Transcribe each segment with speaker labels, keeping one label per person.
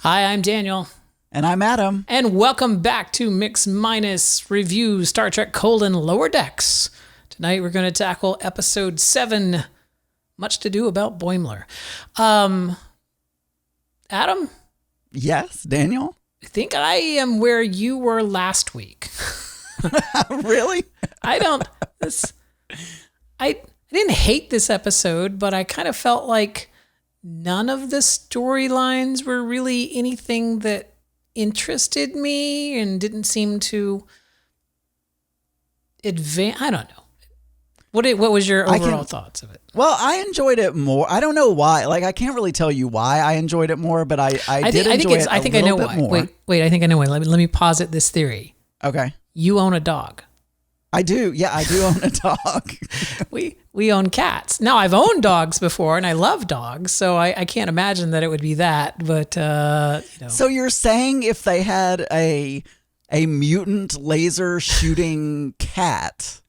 Speaker 1: Hi, I'm Daniel.
Speaker 2: And I'm Adam.
Speaker 1: And welcome back to Mix Minus Review Star Trek: Lower Decks. Tonight we're going to tackle episode 7, Much to Do About Boimler. Adam?
Speaker 2: Yes, Daniel?
Speaker 1: I think I am where you were last week.
Speaker 2: Really?
Speaker 1: I didn't hate this episode, but I kind of felt like none of the storylines were really anything that interested me and didn't seem to advance. I don't know. What was your overall thoughts of it?
Speaker 2: Well, I enjoyed it more. I don't know why. Like, I can't really tell you why I enjoyed it more, but I did enjoy it a little bit more.
Speaker 1: Wait, I think I know why. Let me posit this theory.
Speaker 2: Okay.
Speaker 1: You own a dog.
Speaker 2: I do. Yeah, I do own a dog.
Speaker 1: We own cats. Now, I've owned dogs before, and I love dogs, so I can't imagine that it would be that. But
Speaker 2: So you're saying if they had a mutant laser shooting cat?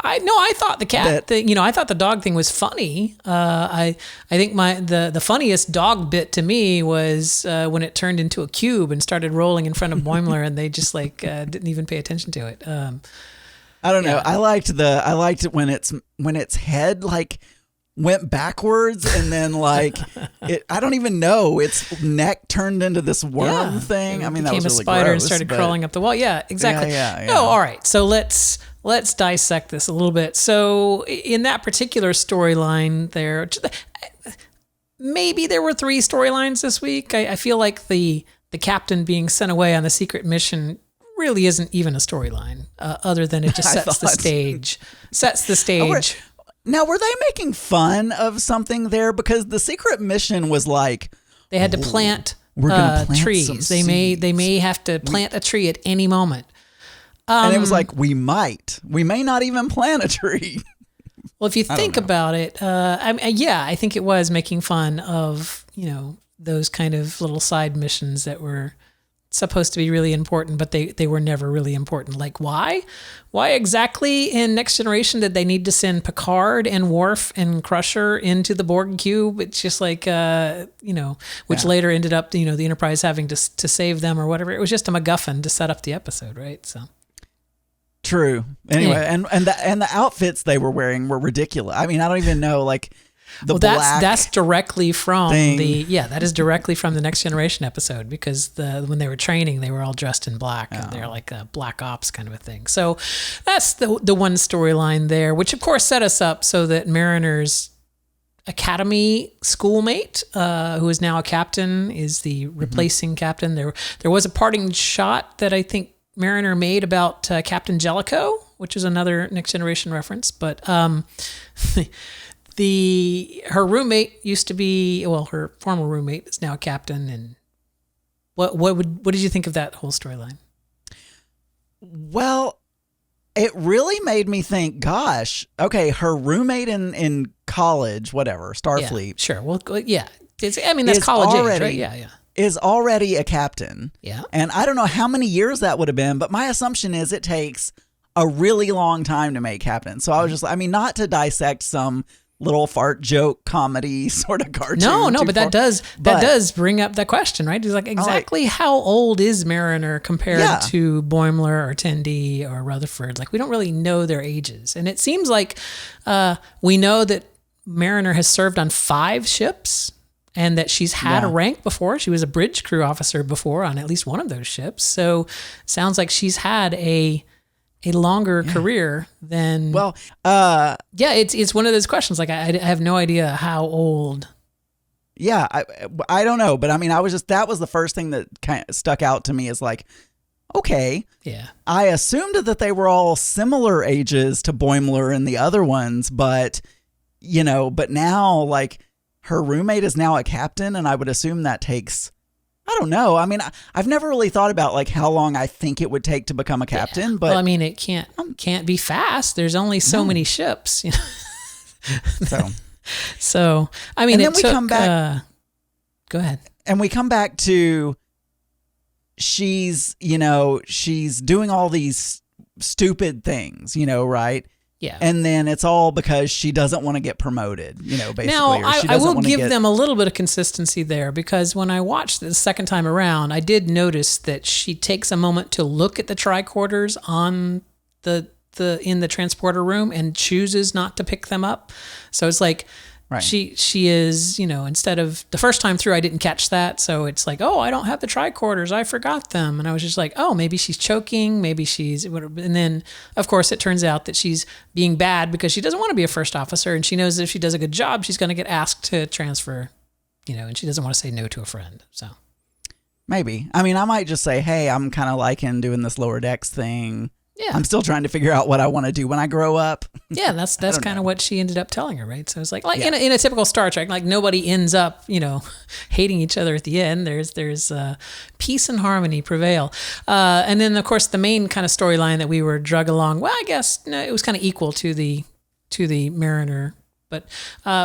Speaker 1: I thought the cat thing. I thought the dog thing was funny. I think the funniest dog bit to me was when it turned into a cube and started rolling in front of Boimler, and they just didn't even pay attention to it.
Speaker 2: I don't know. I liked it when its head went backwards and then I don't even know, its neck turned into this worm thing. I mean, that was really
Speaker 1: became a spider
Speaker 2: gross,
Speaker 1: and started crawling up the wall. Yeah, exactly.
Speaker 2: Yeah.
Speaker 1: No, all right. So let's dissect this a little bit. So in that particular storyline, maybe there were 3 storylines this week. I feel like the captain being sent away on the secret mission really isn't even a storyline, other than it just sets the stage.
Speaker 2: Now, were they making fun of something there? Because the secret mission was
Speaker 1: they had to plant,
Speaker 2: we're gonna plant
Speaker 1: trees. They may have to plant a tree at any moment.
Speaker 2: And it was we may not even plant a tree.
Speaker 1: Well, if you think about it, I think it was making fun of, those kind of little side missions that were supposed to be really important, but they were never really important. Like, why exactly in Next Generation did they need to send Picard and Worf and Crusher into the Borg cube? It's just which later ended up, the Enterprise having to save them or whatever. It was just a MacGuffin to set up the episode, right? So.
Speaker 2: True. Anyway, and the outfits they were wearing were ridiculous. I mean, I don't even know, that's directly from that is directly from the Next Generation episode, because when they were training, they were all dressed in black, and they're like a black ops kind of a thing. So that's the one storyline there, which of course set us up so that Mariner's academy schoolmate, who is now a captain, is the replacing captain. There was a parting shot that I think Mariner made about Captain Jellicoe, which is another Next Generation reference, but her roommate used to be, her former roommate is now a captain. And what did you think of that whole storyline? Well, it really made me think, gosh, okay, her roommate in college, whatever, Starfleet.
Speaker 1: Yeah, sure. Well, yeah. That's college age, right? Yeah.
Speaker 2: Is already a captain.
Speaker 1: Yeah.
Speaker 2: And I don't know how many years that would have been, but my assumption is it takes a really long time to make captain. So I was just, not to dissect some little fart joke comedy sort of cartoon.
Speaker 1: No, but that does bring up the question, right? It's exactly how old is Mariner compared to Boimler or Tendi or Rutherford? We don't really know their ages. And it seems like we know that Mariner has served on 5 ships, and that she's had a rank before. She was a bridge crew officer before on at least one of those ships. So sounds like she's had a longer career than.
Speaker 2: Well,
Speaker 1: it's one of those questions. I have no idea how old.
Speaker 2: Yeah, I don't know, but that was the first thing that kind of stuck out to me is okay.
Speaker 1: Yeah.
Speaker 2: I assumed that they were all similar ages to Boimler and the other ones, but now her roommate is now a captain, and I would assume that takes, I don't know. I've never really thought about how long I think it would take to become a captain, but
Speaker 1: it can't be fast. There's only so many ships. So
Speaker 2: and then we come back.
Speaker 1: Go ahead.
Speaker 2: And we come back to she's doing all these stupid things, right?
Speaker 1: Yeah.
Speaker 2: And then it's all because she doesn't want to get promoted, basically.
Speaker 1: Now, I will give them a little bit of consistency there, because when I watched the second time around, I did notice that she takes a moment to look at the tricorders on in the transporter room and chooses not to pick them up. So it's like, right. She is, instead of the first time through, I didn't catch that. So it's like, oh, I don't have the tricorders. I forgot them. And I was just like, oh, maybe she's choking. Maybe she's, and then of course it turns out that she's being bad because she doesn't want to be a first officer. And she knows that if she does a good job, she's going to get asked to transfer, and she doesn't want to say no to a friend. So
Speaker 2: maybe, I might just say, hey, I'm kind of liking doing this lower decks thing.
Speaker 1: Yeah.
Speaker 2: I'm still trying to figure out what I want to do when I grow up.
Speaker 1: Yeah, that's kind of what she ended up telling her, right? So it's like yeah. in a typical Star Trek, like nobody ends up, hating each other at the end. There's peace and harmony prevail. And then of course the main kind of storyline that we were drug along, well, I guess it was kind of equal to the Mariner. But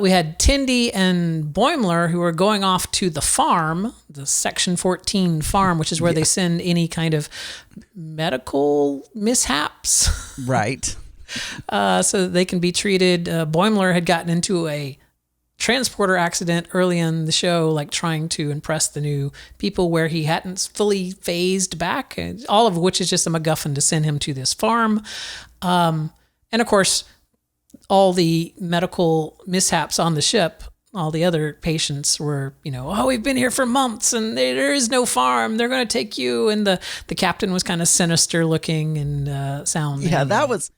Speaker 1: we had Tendi and Boimler, who were going off to the farm, the Section 14 farm, which is where they send any kind of medical mishaps.
Speaker 2: Right.
Speaker 1: So they can be treated. Boimler had gotten into a transporter accident early in the show, like trying to impress the new people, where he hadn't fully phased back, all of which is just a MacGuffin to send him to this farm. And of course, all the medical mishaps on the ship, all the other patients were, oh, we've been here for months and there is no farm. They're going to take you. And the captain was kind of sinister looking and sounding.
Speaker 2: Yeah, that was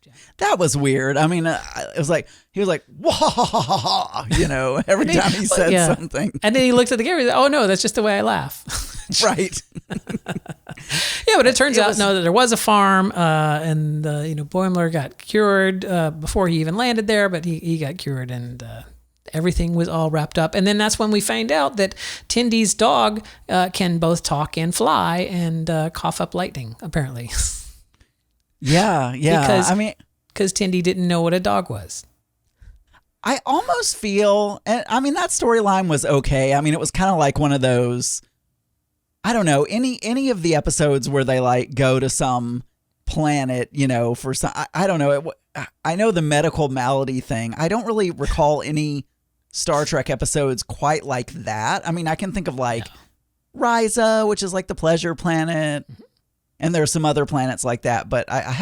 Speaker 2: weird. It was like, he was like, wah, every time he said something.
Speaker 1: And then he looked at the camera and said, oh no, that's just the way I laugh.
Speaker 2: Right.
Speaker 1: Yeah, but it turns out that there was a farm, and Boimler got cured before he even landed there, but he got cured, and everything was all wrapped up. And then that's when we find out that Tendi's dog can both talk and fly and cough up lightning, apparently.
Speaker 2: Yeah.
Speaker 1: Because Tendi didn't know what a dog was.
Speaker 2: I almost feel, and that storyline was okay. It was kind of like one of those, I don't know, any of the episodes where they like go to some planet, for some, I don't know. I know the medical malady thing. I don't really recall any Star Trek episodes quite like that. I can think of like Risa, which is like the pleasure planet, and there's some other planets like that, but I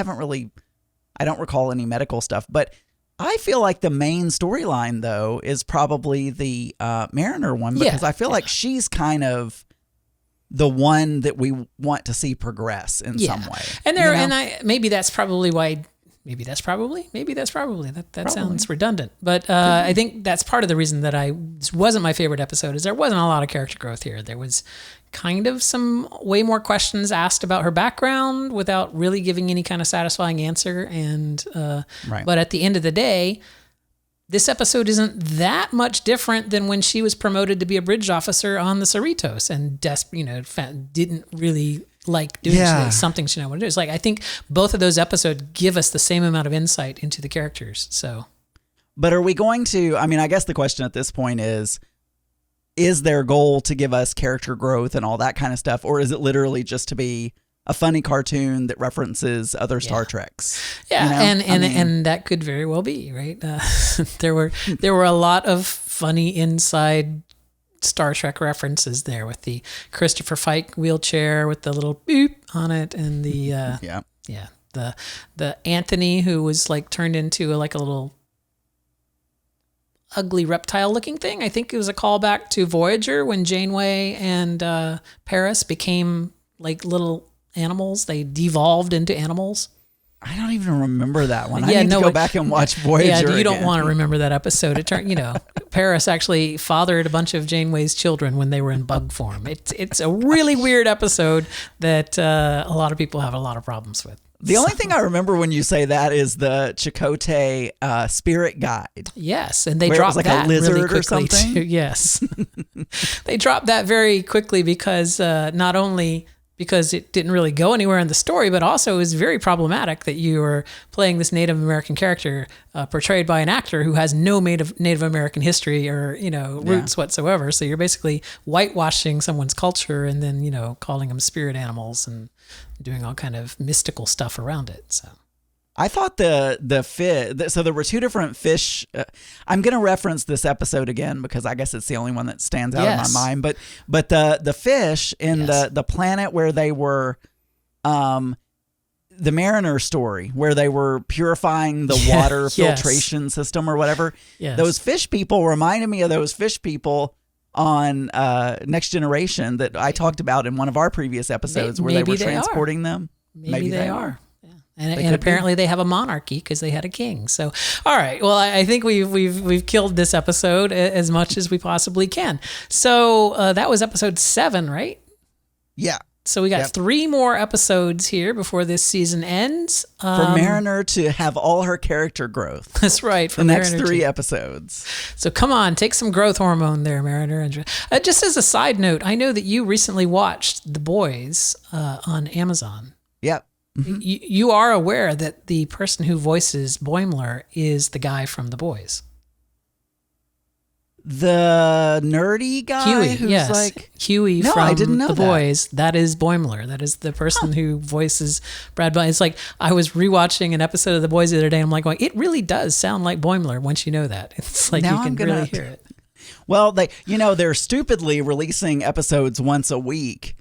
Speaker 2: don't recall any medical stuff. But I feel like the main storyline, though, is probably the Mariner one, because I feel like she's kind of the one that we want to see progress in some way.
Speaker 1: And maybe that's probably why. Maybe that's probably. That sounds redundant. But I think that's part of the reason that this wasn't my favorite episode, is there wasn't a lot of character growth here. There was kind of some way more questions asked about her background without really giving any kind of satisfying answer. And but at the end of the day, this episode isn't that much different than when she was promoted to be a bridge officer on the Cerritos and didn't really like doing something she didn't want to do. It's like, I think both of those episodes give us the same amount of insight into the characters. So,
Speaker 2: but are we going to, I guess the question at this point is their goal to give us character growth and all that kind of stuff? Or is it literally just to be a funny cartoon that references other Star Treks?
Speaker 1: Yeah. And that could very well be, right? There were a lot of funny inside Star Trek references there, with the Christopher Pike wheelchair with the little beep on it, and the the Anthony, who was like turned into a little ugly reptile looking thing. I think it was a callback to Voyager when Janeway and Paris became like little animals. They devolved into animals.
Speaker 2: I don't even remember that one. I need to go back and watch Voyager.
Speaker 1: Yeah, you don't
Speaker 2: again.
Speaker 1: want to remember that episode. It turned, Paris actually fathered a bunch of Janeway's children when they were in bug form. It's a really weird episode that a lot of people have a lot of problems with.
Speaker 2: The only thing I remember when you say that is the Chakotay spirit guide.
Speaker 1: Yes, and they dropped that
Speaker 2: a lizard
Speaker 1: really quickly
Speaker 2: or something.
Speaker 1: Too. Yes, they dropped that very quickly because not only because it didn't really go anywhere in the story, but also it was very problematic that you were playing this Native American character portrayed by an actor who has no Native American history or roots whatsoever. So you're basically whitewashing someone's culture and then calling them spirit animals and doing all kind of mystical stuff around it. So
Speaker 2: I thought the fish. So there were two different fish. I'm going to reference this episode again because I guess it's the only one that stands out in my mind. But the fish in the planet where they were, the Mariner story where they were purifying the water filtration system or whatever.
Speaker 1: Yes.
Speaker 2: Those fish people reminded me of those fish people on Next Generation that I talked about in one of our previous episodes where they were transporting them.
Speaker 1: Maybe they are. And apparently they have a monarchy because they had a king. So, all right. Well, I think we've killed this episode as much as we possibly can. So that was episode 7, right?
Speaker 2: Yeah.
Speaker 1: So we got 3 more episodes here before this season ends.
Speaker 2: For Mariner to have all her character growth.
Speaker 1: That's right.
Speaker 2: For the next 3 episodes.
Speaker 1: So come on, take some growth hormone there, Mariner. Just as a side note, I know that you recently watched The Boys on Amazon.
Speaker 2: Yep.
Speaker 1: Mm-hmm. You are aware that the person who voices Boimler is the guy from The Boys.
Speaker 2: The nerdy guy
Speaker 1: Huey,
Speaker 2: who's like
Speaker 1: Huey
Speaker 2: no,
Speaker 1: from
Speaker 2: I didn't know
Speaker 1: The Boys. That is Boimler. That is the person who voices Brad Boimler. It's like I was rewatching an episode of The Boys the other day, and I'm like, it really does sound like Boimler once you know that. It's like now you can really hear it.
Speaker 2: Well, they're stupidly releasing episodes once a week.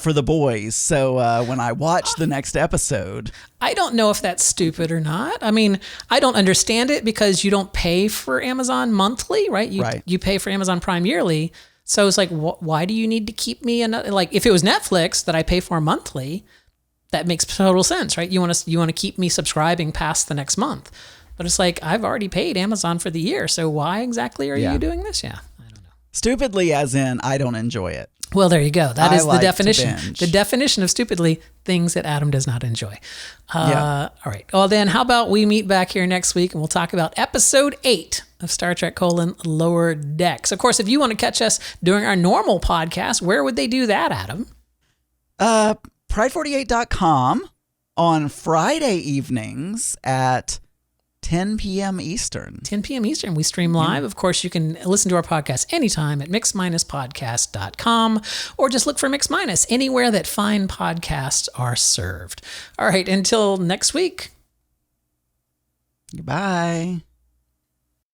Speaker 2: For The Boys. So when I watch the next episode,
Speaker 1: I don't know if that's stupid or not. I mean, I don't understand it because you don't pay for Amazon monthly, right? You pay for Amazon Prime yearly. So it's like, why do you need to keep me another? Like, if it was Netflix that I pay for monthly, that makes total sense, right? You want to keep me subscribing past the next month, but it's like I've already paid Amazon for the year. So why exactly are you doing this? Yeah, I don't know.
Speaker 2: Stupidly, as in I don't enjoy it.
Speaker 1: Well, there you go. That is the definition. The definition of stupidly, things that Adam does not enjoy. All right. Well, then how about we meet back here next week and we'll talk about episode 8 of Star Trek: Lower Decks. Of course, if you want to catch us during our normal podcast, where would they do that, Adam?
Speaker 2: Pride48.com on Friday evenings at 10 p.m. Eastern.
Speaker 1: 10 p.m. Eastern. We stream live. Of course, you can listen to our podcast anytime at mix-podcast.com or just look for Mix Minus anywhere that fine podcasts are served. All right. Until next week.
Speaker 2: Goodbye.